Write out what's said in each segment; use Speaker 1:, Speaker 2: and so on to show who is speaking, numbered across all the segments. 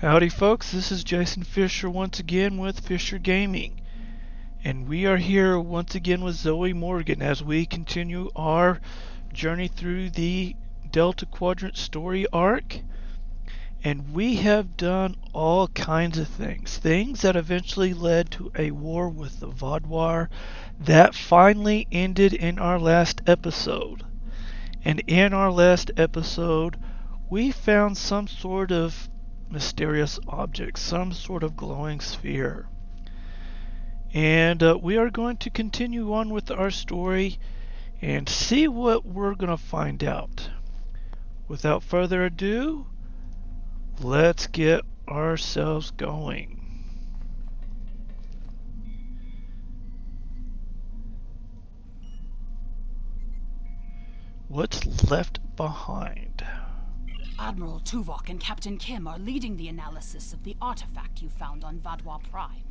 Speaker 1: Howdy folks, this is Jason Fisher once again with Fisher Gaming. And we are here once again with Zoe Morgan as we continue our journey through the Delta Quadrant story arc. And we have done all kinds of things that eventually led to a war with the Vaadwaur that finally ended in our last episode. And in our last episode, we found some sort of mysterious object, some sort of glowing sphere. And we are going to continue on with our story and see what we're going to find out. Without further ado, let's get ourselves going. What's left behind?
Speaker 2: Admiral Tuvok and Captain Kim are leading the analysis of the artifact you found on Vaadwaur Prime.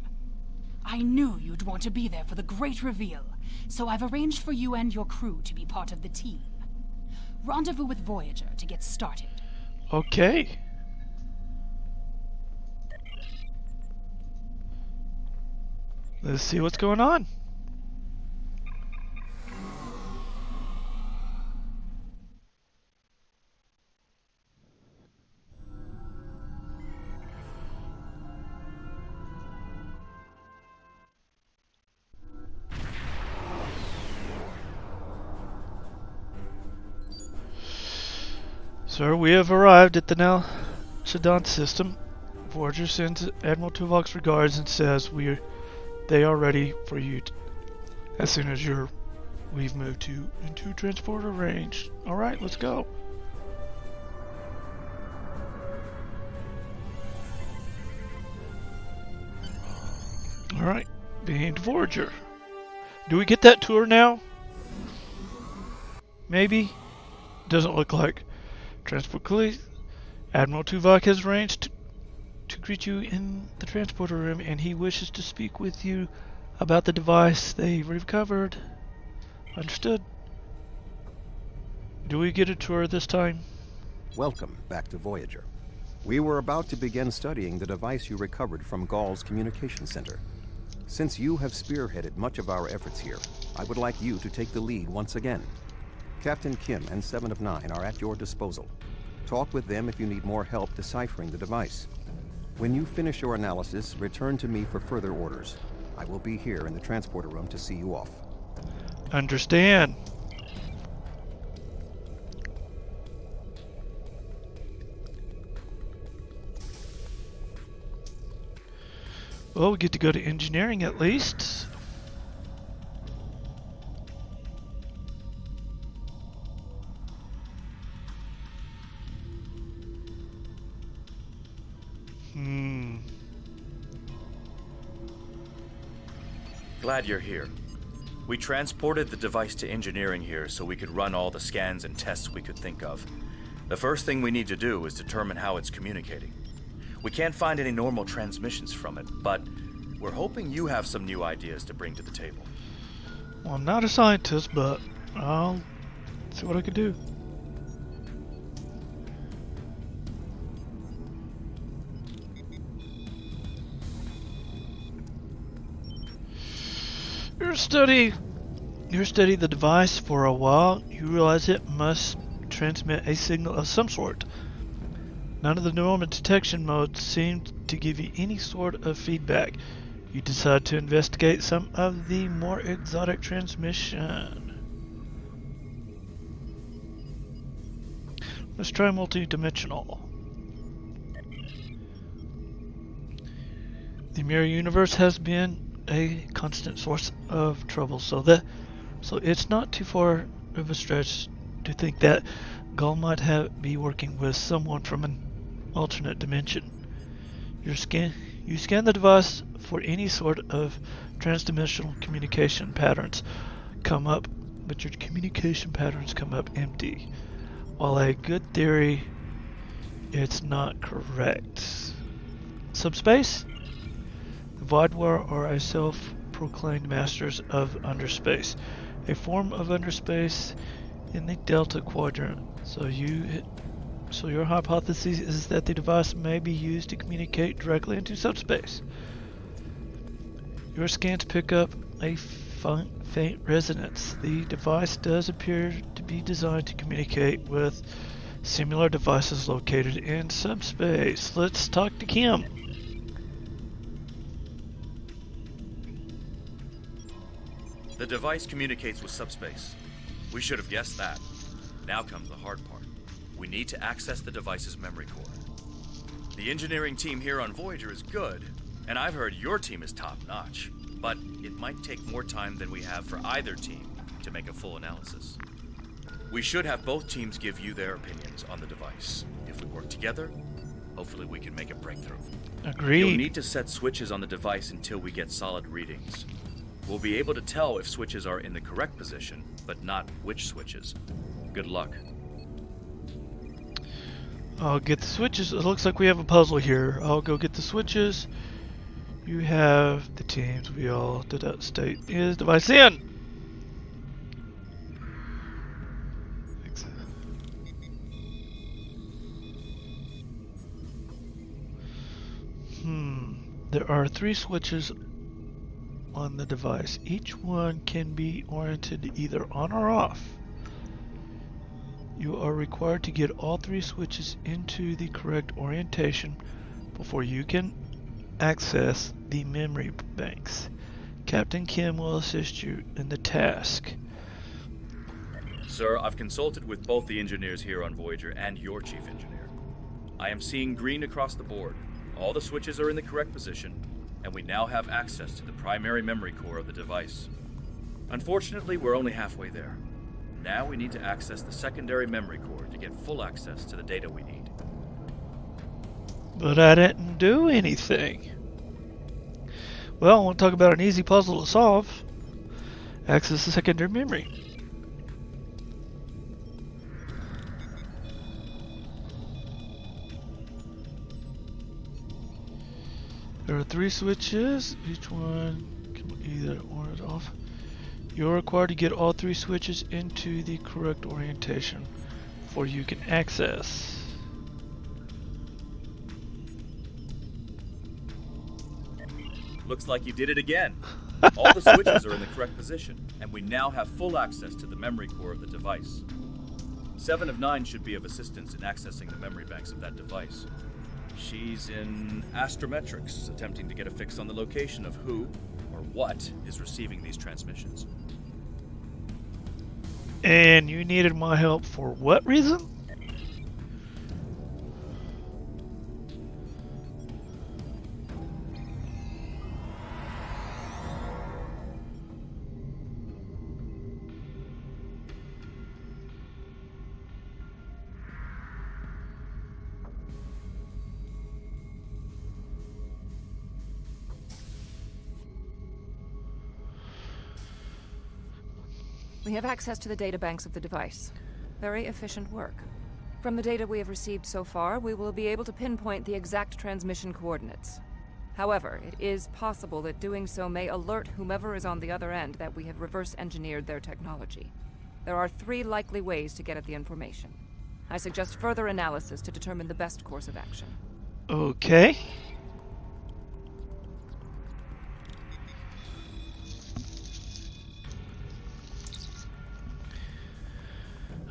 Speaker 2: I knew you'd want to be there for the great reveal, so I've arranged for you and your crew to be part of the team. Rendezvous with Voyager to get started.
Speaker 1: Okay. Let's see what's going on. Sir, we have arrived at the Nal Shadant system. Voyager sends Admiral Tuvok's regards and says they are ready for you as soon as we've moved into transporter range. All right, let's go. All right, being Voyager. Do we get that tour now? Maybe. Doesn't look like. Transport police. Admiral Tuvok has arranged to greet you in the transporter room, and he wishes to speak with you about the device they recovered. Understood. Do we get a tour this time?
Speaker 3: Welcome back to Voyager. We were about to begin studying the device you recovered from Ghal's communication center. Since you have spearheaded much of our efforts here, I would like you to take the lead once again. Captain Kim and 7 of 9 are at your disposal. Talk with them if you need more help deciphering the device. When you finish your analysis, return to me for further orders. I will be here in the transporter room to see you off.
Speaker 1: Understand. Well, we get to go to engineering at least.
Speaker 4: Glad you're here. We transported the device to engineering here so we could run all the scans and tests we could think of. The first thing we need to do is determine how it's communicating. We can't find any normal transmissions from it, but we're hoping you have some new ideas to bring to the table.
Speaker 1: Well, I'm not a scientist, but I'll see what I can do. You study the device for a while. You realize it must transmit a signal of some sort. None of the normal detection modes seem to give you any sort of feedback. You decide to investigate some of the more exotic transmission. Let's try multi-dimensional. The mirror universe has been a constant source of trouble, so it's not too far of a stretch to think that Ghaul might be working with someone from an alternate dimension. You scan the device for any sort of transdimensional communication patterns come up, but your communication patterns come up empty. While a good theory, it's not correct. Subspace? The Vaadwaur are a self-proclaimed masters of underspace, a form of underspace in the Delta Quadrant. So So your hypothesis is that the device may be used to communicate directly into subspace. Your scans pick up a faint resonance. The device does appear to be designed to communicate with similar devices located in subspace. Let's talk to Kim.
Speaker 4: The device communicates with subspace. We should have guessed that. Now comes the hard part. We need to access the device's memory core. The engineering team here on Voyager is good, and I've heard your team is top-notch. But it might take more time than we have for either team to make a full analysis. We should have both teams give you their opinions on the device. If we work together, hopefully we can make a breakthrough.
Speaker 1: Agreed.
Speaker 4: You'll need to set switches on the device until we get solid readings. We'll be able to tell if switches are in the correct position, but not which switches. Good luck.
Speaker 1: I'll get the switches. It looks like we have a puzzle here. I'll go get the switches. You have the teams. We all did that. State is device in. There are 3 switches on the device. Each one can be oriented either on or off. You are required to get all 3 switches into the correct orientation before you can access the memory banks. Captain Kim will assist you in the task.
Speaker 4: Sir, I've consulted with both the engineers here on Voyager and your chief engineer. I am seeing green across the board. All the switches are in the correct position, and we now have access to the primary memory core of the device. Unfortunately, we're only halfway there. Now we need to access the secondary memory core to get full access to the data we need.
Speaker 1: But I didn't do anything. Well, I want to talk about an easy puzzle to solve. Access the secondary memory. There are 3 switches. Each one can be either on or off. You're required to get all 3 switches into the correct orientation before you can access.
Speaker 4: Looks like you did it again. All the switches are in the correct position, and we now have full access to the memory core of the device. 7 of 9 should be of assistance in accessing the memory banks of that device. She's in astrometrics, attempting to get a fix on the location of who or what is receiving these transmissions.
Speaker 1: And you needed my help for what reason?
Speaker 5: We have access to the databanks of the device. Very efficient work. From the data we have received so far, we will be able to pinpoint the exact transmission coordinates. However, it is possible that doing so may alert whomever is on the other end that we have reverse engineered their technology. There are 3 likely ways to get at the information. I suggest further analysis to determine the best course of action.
Speaker 1: Okay.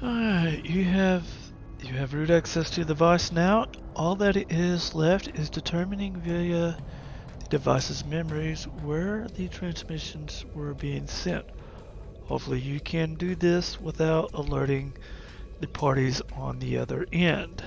Speaker 1: Alright, you have root access to the device now. All that is left is determining via the device's memories where the transmissions were being sent. Hopefully you can do this without alerting the parties on the other end.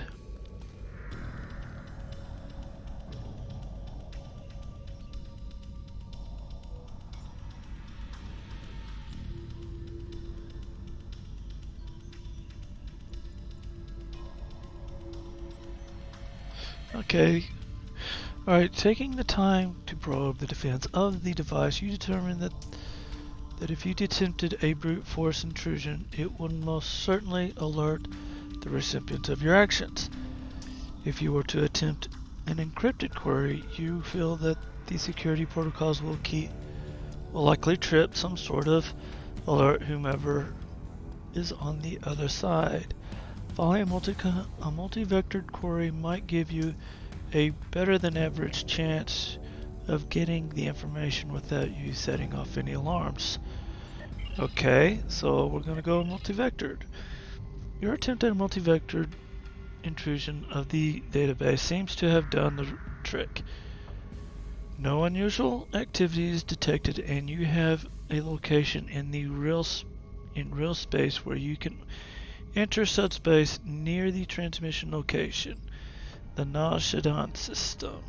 Speaker 1: Okay. Alright, taking the time to probe the defense of the device, you determine that if you attempted a brute force intrusion, it would most certainly alert the recipient of your actions. If you were to attempt an encrypted query, you feel that the security protocols will likely trip some sort of alert whomever is on the other side. Following a multi-vectored query might give you a better than average chance of getting the information without you setting off any alarms. Okay, so we're going to go multi-vectored. Your attempt at a multi-vectored intrusion of the database seems to have done the trick. No unusual activity is detected, and you have a location in the real space where you can enter subspace near the transmission location, the Nashadan system.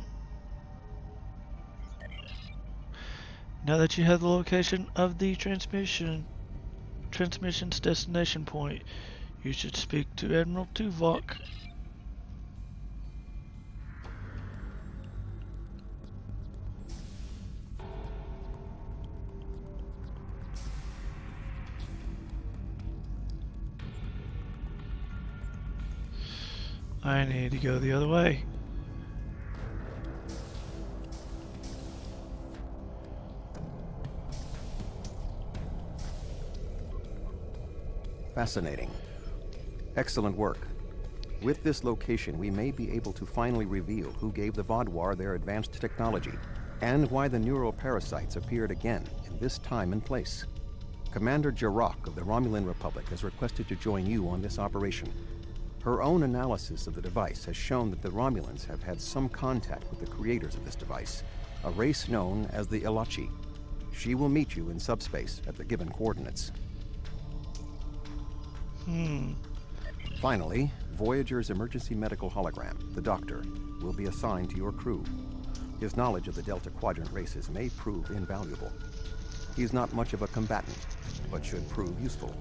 Speaker 1: Now that you have the location of the transmission's destination point, you should speak to Admiral Tuvok. I need to go the other way.
Speaker 3: Fascinating. Excellent work. With this location, we may be able to finally reveal who gave the Vaadwaur their advanced technology, and why the neuroparasites appeared again in this time and place. Commander Jarak of the Romulan Republic has requested to join you on this operation. Her own analysis of the device has shown that the Romulans have had some contact with the creators of this device, a race known as the Ilachi. She will meet you in subspace at the given coordinates. Finally, Voyager's emergency medical hologram, the Doctor, will be assigned to your crew. His knowledge of the Delta Quadrant races may prove invaluable. He's not much of a combatant, but should prove useful.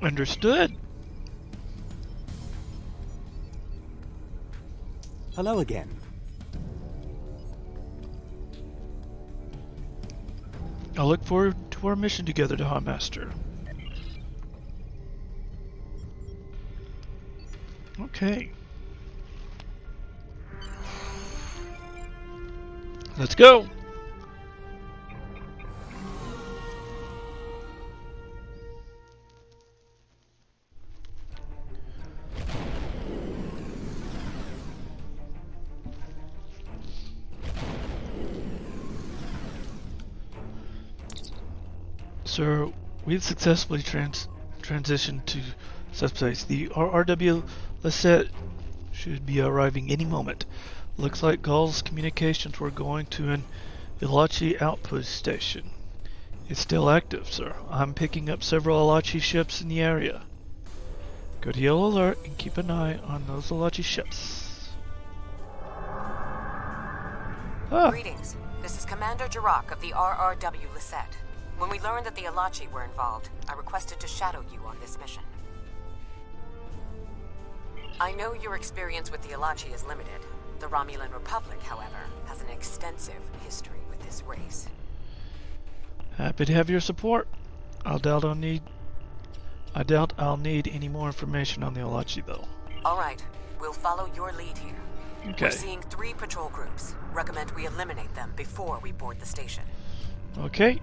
Speaker 1: Understood.
Speaker 6: Hello again.
Speaker 1: I'll look forward to our mission together, Dawn Master. Okay. Let's go. Sir, we've successfully transitioned to subspace. The RRW Lisette should be arriving any moment. Looks like Gul's communications were going to an Ilachi outpost station. It's still active, sir. I'm picking up several Ilachi ships in the area. Go to Yellow Alert and keep an eye on those Ilachi ships.
Speaker 7: Greetings. This is Commander Jarak of the RRW Lisette. When we learned that the Ilachi were involved, I requested to shadow you on this mission. I know your experience with the Ilachi is limited. The Romulan Republic, however, has an extensive history with this race.
Speaker 1: Happy to have your support. I doubt I'll need any more information on the Ilachi, though.
Speaker 7: All right, we'll follow your lead here.
Speaker 1: Okay.
Speaker 7: We're seeing 3 patrol groups. Recommend we eliminate them before we board the station.
Speaker 1: Okay.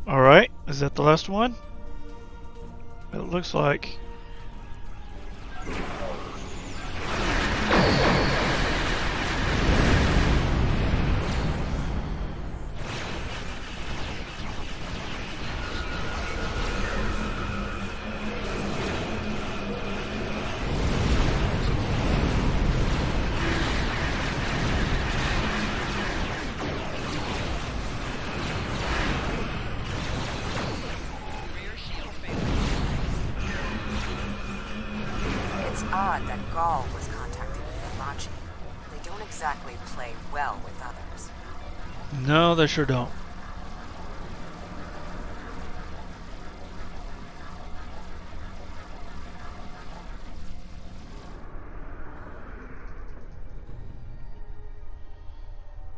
Speaker 1: Alright, is that the last one? It looks like.
Speaker 7: exactly play well with others.
Speaker 1: No, they sure don't.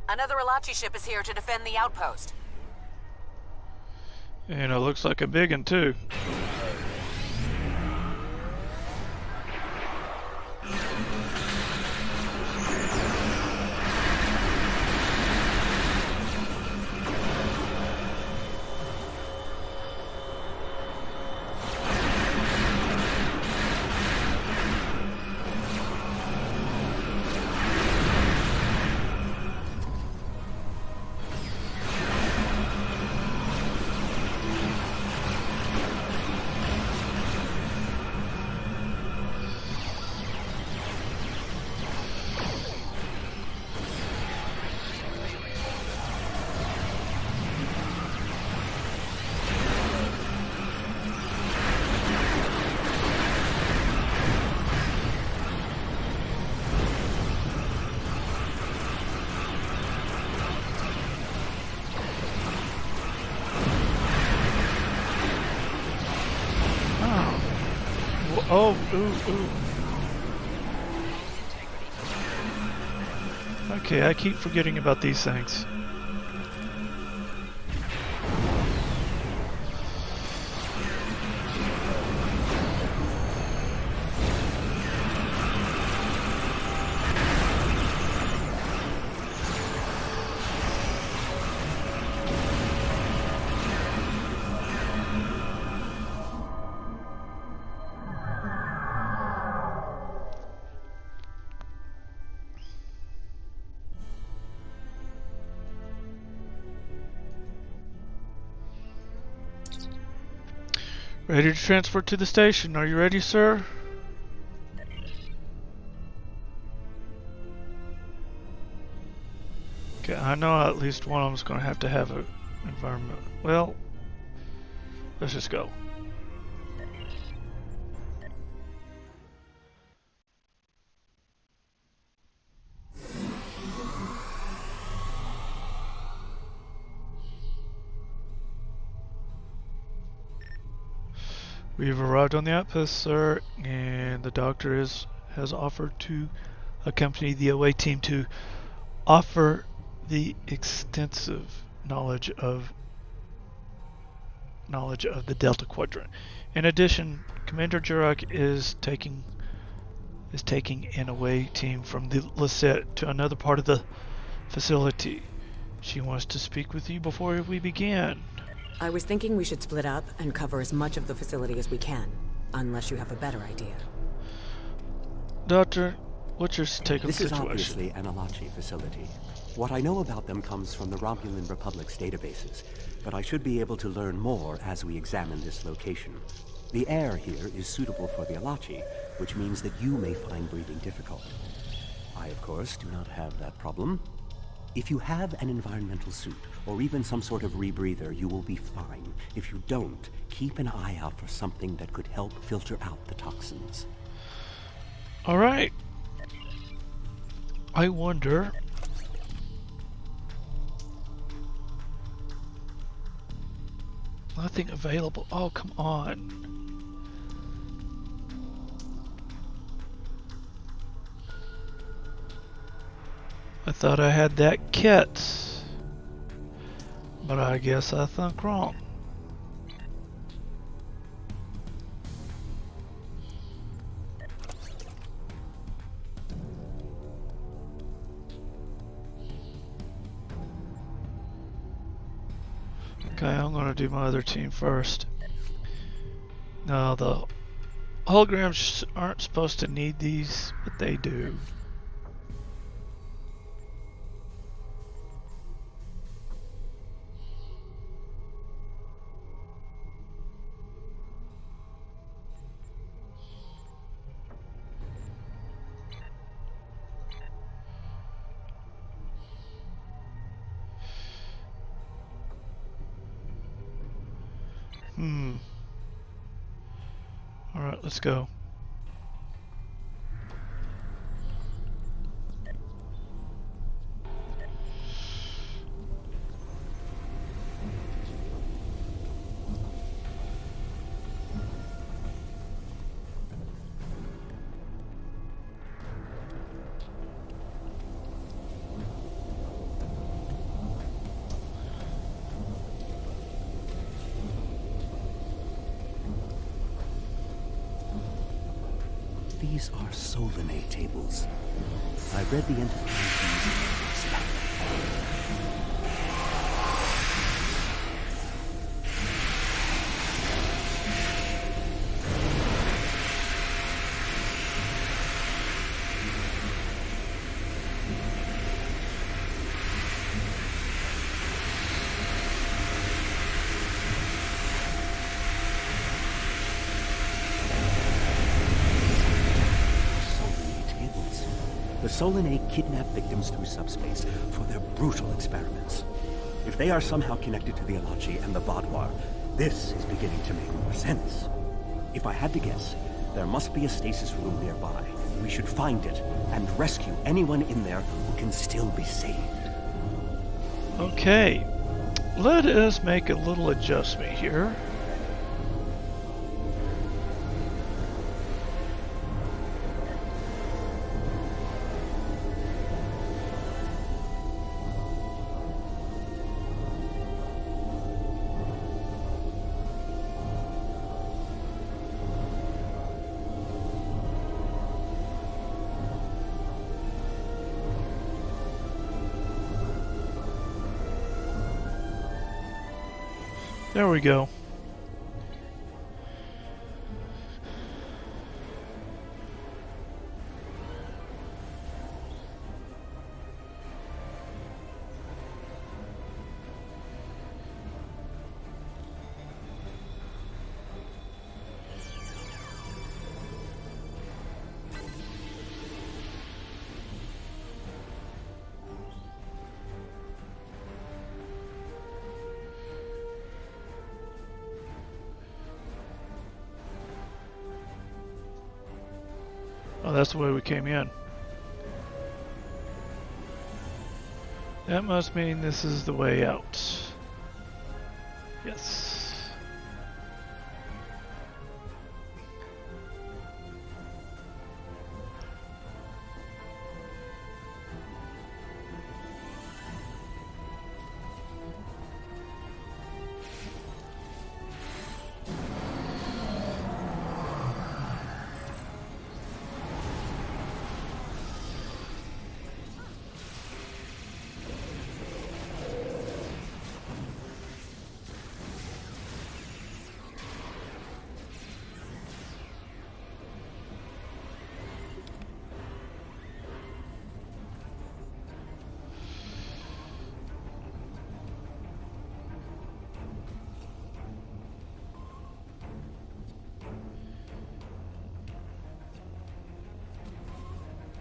Speaker 7: Another Alachi ship is here to defend the outpost.
Speaker 1: And it looks like a big one, too. Oh, ooh, ooh. Okay, I keep forgetting about these things. Ready to transfer to the station. Are you ready, sir? Okay, I know at least one of them's going to have an environment. Well, let's just go. We've arrived on the outpost, sir, and the doctor has offered to accompany the away team to offer the extensive knowledge of the Delta Quadrant. In addition, Commander Jurok is taking an away team from the Lisette to another part of the facility. She wants to speak with you before we begin.
Speaker 6: I was thinking we should split up and cover as much of the facility as we can, unless you have a better idea.
Speaker 1: Doctor, what's your take on the situation?
Speaker 8: This is obviously an Alachi facility. What I know about them comes from the Romulan Republic's databases, but I should be able to learn more as we examine this location. The air here is suitable for the Alachi, which means that you may find breathing difficult. I, of course, do not have that problem. If you have an environmental suit, or even some sort of rebreather, you will be fine. If you don't, keep an eye out for something that could help filter out the toxins.
Speaker 1: All right. I wonder... Nothing available. Oh, come on. I thought I had that kit, but I guess I think wrong. Okay, I'm gonna do my other team first. No, the holograms aren't supposed to need these, but they do. Alright, let's go.
Speaker 8: These are Solanae tables. I read the Enterprise's spec. The Solanae kidnap victims through subspace for their brutal experiments. If they are somehow connected to the Alachi and the Vaadwaur, this is beginning to make more sense. If I had to guess, there must be a stasis room nearby. We should find it and rescue anyone in there who can still be saved.
Speaker 1: Okay, let us make a little adjustment here. There we go. Oh, that's the way we came in. That must mean this is the way out. Yes.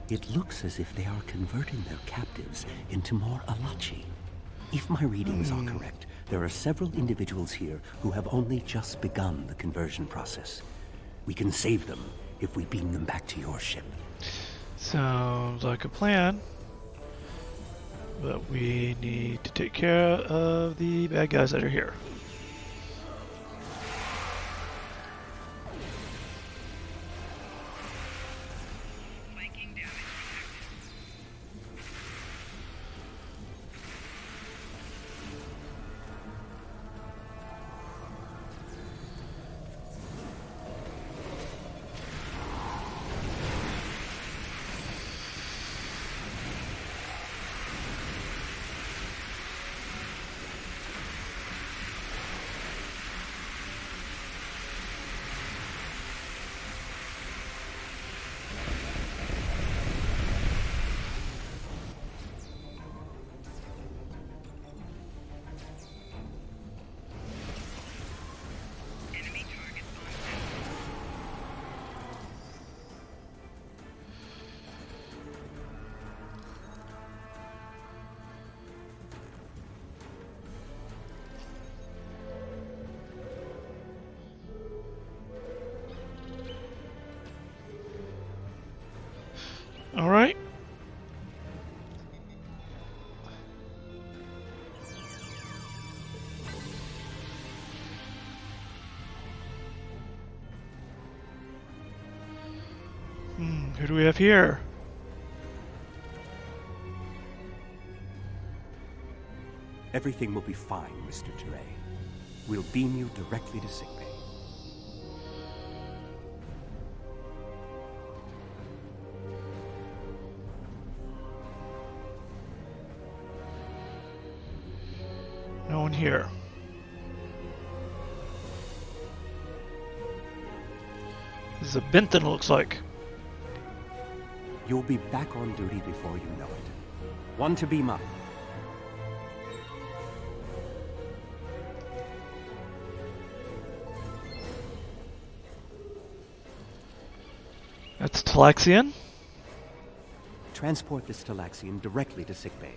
Speaker 8: It looks as if they are converting their captives into more Alachi. If my readings are correct, there are several individuals here who have only just begun the conversion process. We can save them if we beam them back to your ship.
Speaker 1: Sounds like a plan. But we need to take care of the bad guys that are here. All right. Who do we have here?
Speaker 8: Everything will be fine, Mr. Teray. We'll beam you directly to sickbay.
Speaker 1: No one here. This is a Benton, looks like.
Speaker 8: You'll be back on duty before you know it. One to beam up.
Speaker 1: That's Talaxian.
Speaker 8: Transport this Talaxian directly to sickbay.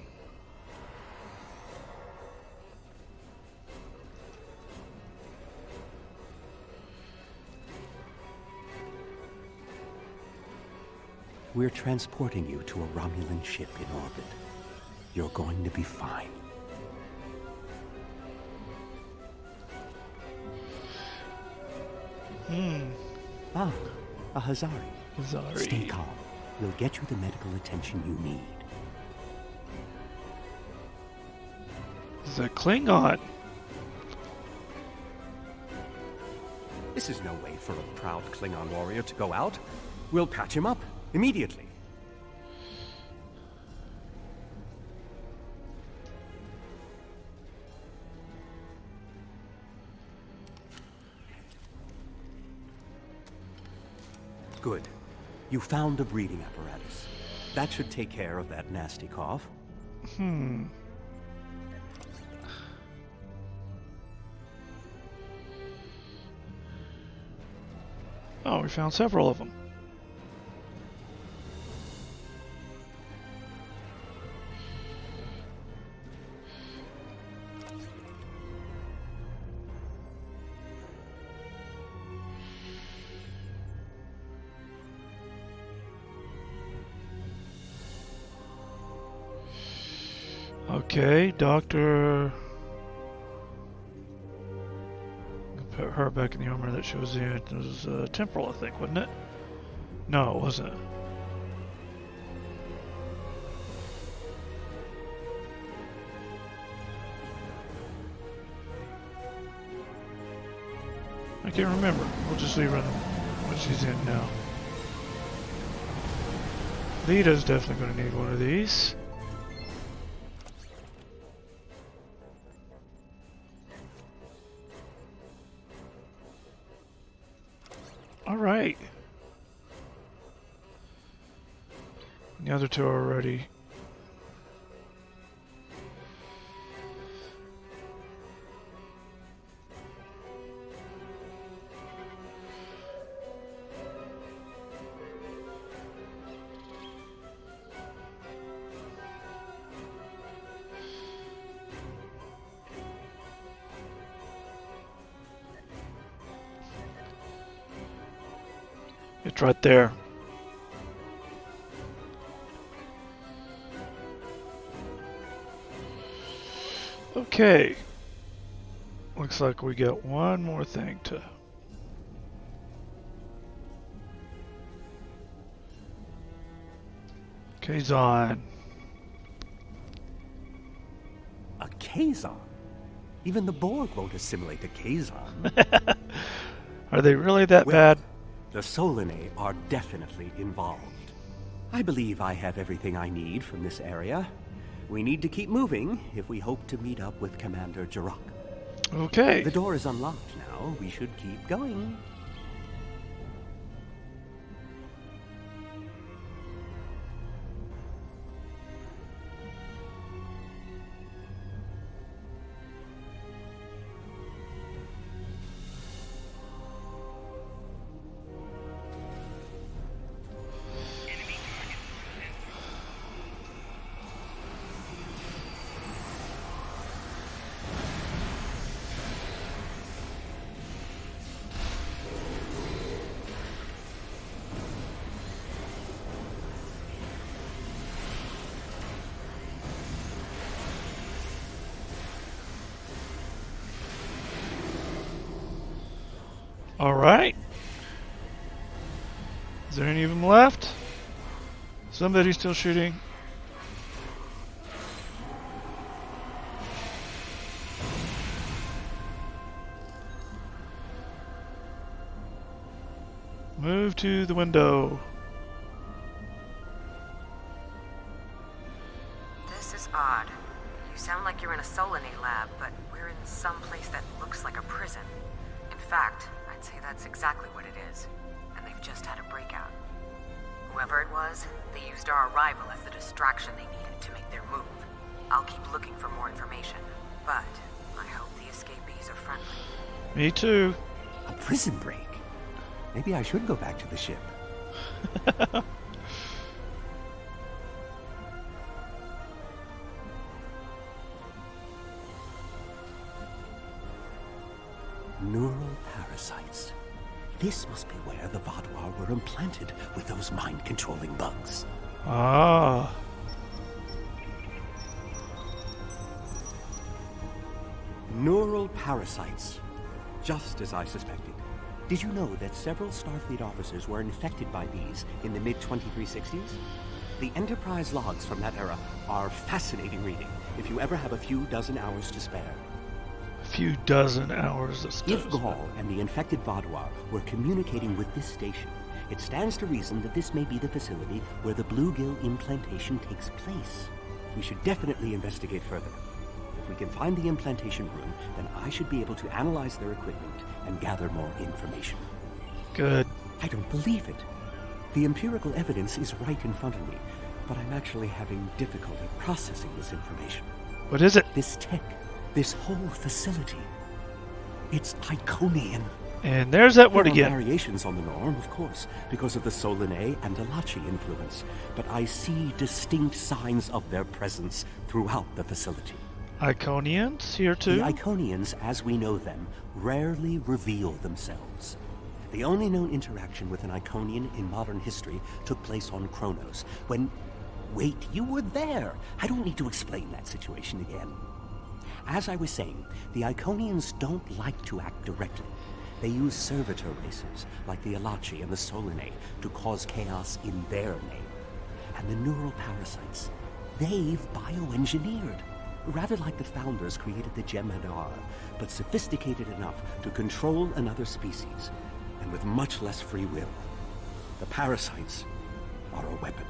Speaker 8: We're transporting you to a Romulan ship in orbit. You're going to be fine. Ah, a Hazari.
Speaker 1: Hazari.
Speaker 8: Stay calm. We'll get you the medical attention you need.
Speaker 1: This is a Klingon.
Speaker 8: This is no way for a proud Klingon warrior to go out. We'll patch him up immediately. Good. You found a breathing apparatus. That should take care of that nasty cough.
Speaker 1: Oh, we found several of them. Okay, Doctor. Put her back in the armor that she was in. It was temporal, I think, wasn't it? No, it wasn't. I can't remember. We'll just leave her in what she's in now. Lita's definitely going to need one of these. Alright. The other two are ready. It's right there. Okay. Looks like we got one more thing to... Kazon.
Speaker 8: A Kazon? Even the Borg won't assimilate a Kazon.
Speaker 1: Are they really that bad?
Speaker 8: The Solanae are definitely involved. I believe I have everything I need from this area. We need to keep moving if we hope to meet up with Commander Jirok.
Speaker 1: Okay.
Speaker 8: The door is unlocked now. We should keep going.
Speaker 1: Alright. Is there any of them left? Somebody's still shooting. Move to the window.
Speaker 7: This is odd. You You sound like you're in a Solanae lab, but we're in some place that looks like a prison. In fact, I'd say that's exactly what it is. And they've just had a breakout. Whoever it was, they used our arrival as the distraction they needed to make their move. I'll keep looking for more information, but I hope the escapees are friendly.
Speaker 1: Me too.
Speaker 8: A prison break? Maybe I should go back to the ship. Neural parasites. This must be where the Vaadwaur were implanted with those mind-controlling bugs.
Speaker 1: Ah.
Speaker 8: Neural parasites. Just as I suspected. Did you know that several Starfleet officers were infected by these in the mid-2360s? The Enterprise logs from that era are fascinating reading, if you ever have a few dozen hours to spare.
Speaker 1: A few dozen hours of stuff.
Speaker 8: If Gaul and the infected Vaadwaur were communicating with this station, it stands to reason that this may be the facility where the bluegill implantation takes place. We should definitely investigate further. If we can find the implantation room, then I should be able to analyze their equipment and gather more information.
Speaker 1: Good.
Speaker 8: I don't believe it. The empirical evidence is right in front of me, but I'm actually having difficulty processing this information.
Speaker 1: What is it?
Speaker 8: This tech, this whole facility, it's Iconian.
Speaker 1: And there's that word
Speaker 8: There are
Speaker 1: again.
Speaker 8: variations on the norm, of course, because of the Solanae and Alachi influence, but I see distinct signs of their presence throughout the facility.
Speaker 1: Iconians here too?
Speaker 8: The Iconians, as we know them, rarely reveal themselves. The only known interaction with an Iconian in modern history took place on Kronos, when... Wait, you were there! I don't need to explain that situation again. As I was saying, the Iconians don't like to act directly. They use servitor races, like the Alachi and the Solanae, to cause chaos in their name. And the neural parasites, they've bioengineered. Rather like the founders created the Jem'Hadar, but sophisticated enough to control another species, and with much less free will. The parasites are a weapon.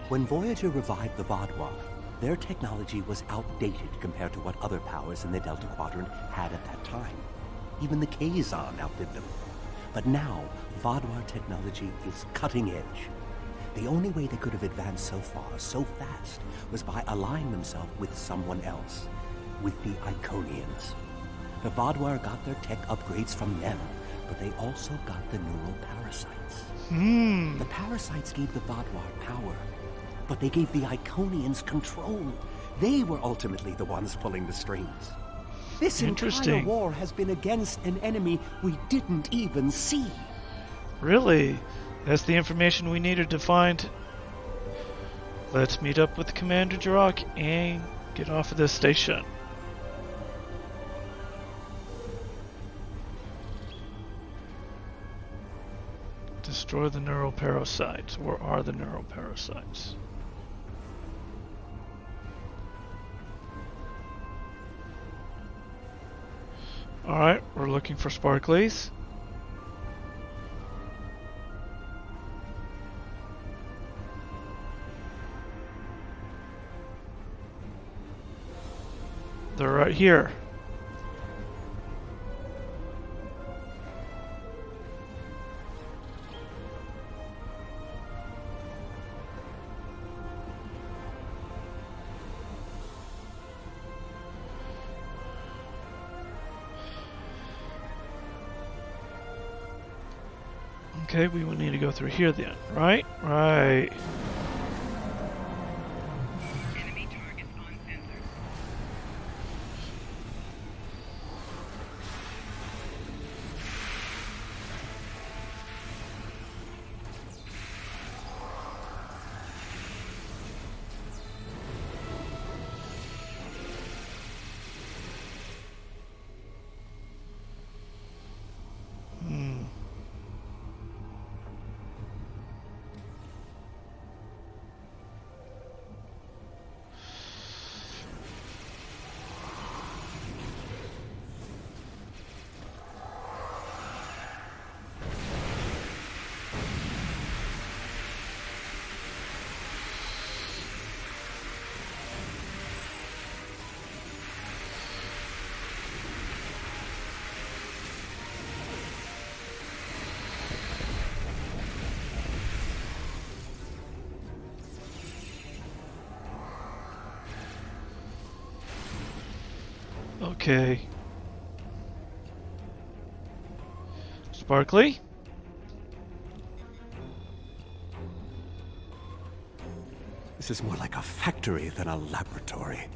Speaker 8: When Voyager revived the Vaadwaur, their technology was outdated compared to what other powers in the Delta Quadrant had at that time. Even the Kazon outdid them. But now, Vaadwaur technology is cutting edge. The only way they could have advanced so far, so fast, was by allying themselves with someone else. With the Iconians. The Vaadwaur got their tech upgrades from them, but they also got the neural parasites. The parasites gave the Vaadwaur power, but they gave the Iconians control. They were ultimately the ones pulling the strings. This entire
Speaker 1: Interesting.
Speaker 8: war has been against an enemy we didn't even see.
Speaker 1: Really? That's the information we needed to find. Let's meet up with Commander Jirok and get off of this station. Destroy the neural parasites. Where are the neural parasites? Alright, we're looking for sparklies. They're right here. Okay, we will need to go through here then, right? Right.
Speaker 9: Enemy targets on sensor.
Speaker 1: Okay. Sparkly?
Speaker 8: This is more like a factory than a laboratory.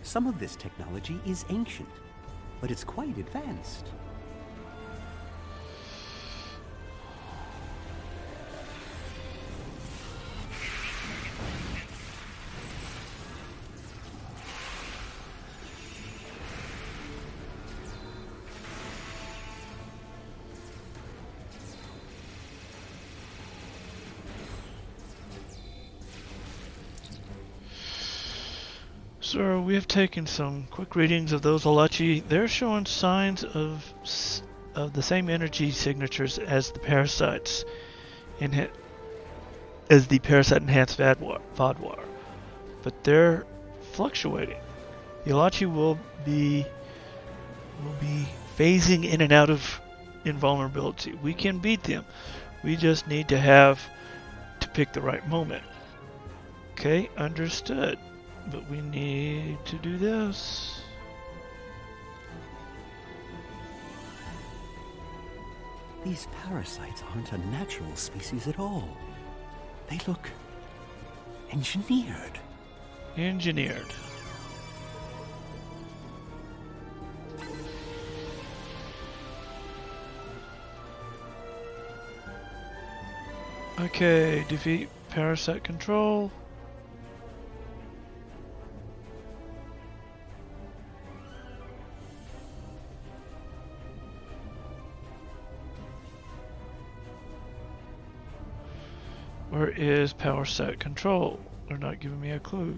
Speaker 8: Some of this technology is ancient, but it's quite advanced.
Speaker 1: So we have taken some quick readings of those Alachi. They're showing signs of the same energy signatures as the parasites, as the parasite enhanced Vadwar, but they're fluctuating. The Alachi will be phasing in and out of invulnerability. We can beat them. We just need to pick the right moment. Okay, understood. But we need to do this.
Speaker 8: These parasites aren't a natural species at all. They look engineered.
Speaker 1: Engineered. Okay, defeat parasite control. Where is power set control? They're not giving me a clue.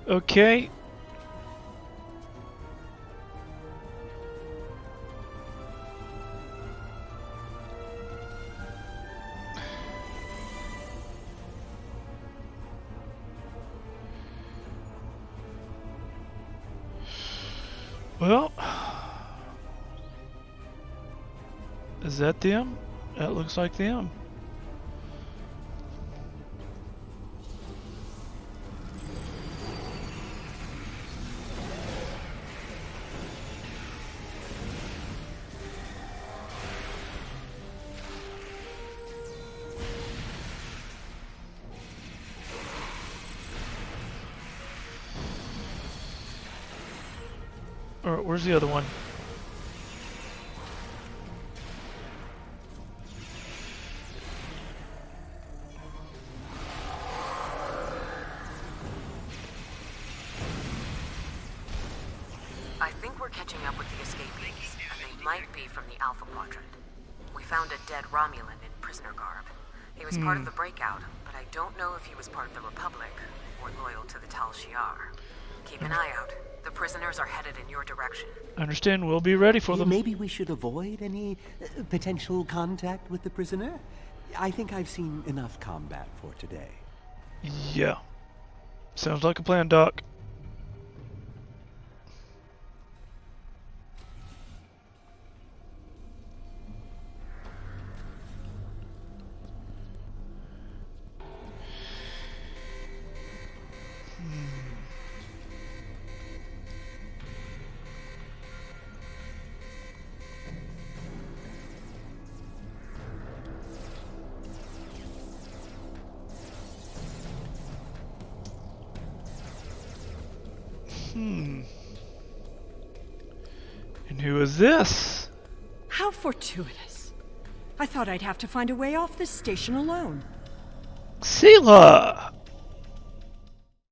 Speaker 1: Okay. Well, is that them? That looks like them. Alright, where's the other one?
Speaker 7: I think we're catching up with the escapees, and they might be from the Alpha Quadrant. We found a dead Romulan in prisoner garb. He was part of the breakout, but I don't know if he was part of the Republic or loyal to the Tal Shiar. Keep an eye out. The prisoners are headed in your direction.
Speaker 1: Understand, we'll be ready for them.
Speaker 8: Maybe we should avoid any potential contact with the prisoner? I think I've seen enough combat for today.
Speaker 1: Yeah. Sounds like a plan, Doc. And who is this?
Speaker 2: How fortuitous.
Speaker 10: I thought I'd have to find a way off this station alone.
Speaker 1: Selah!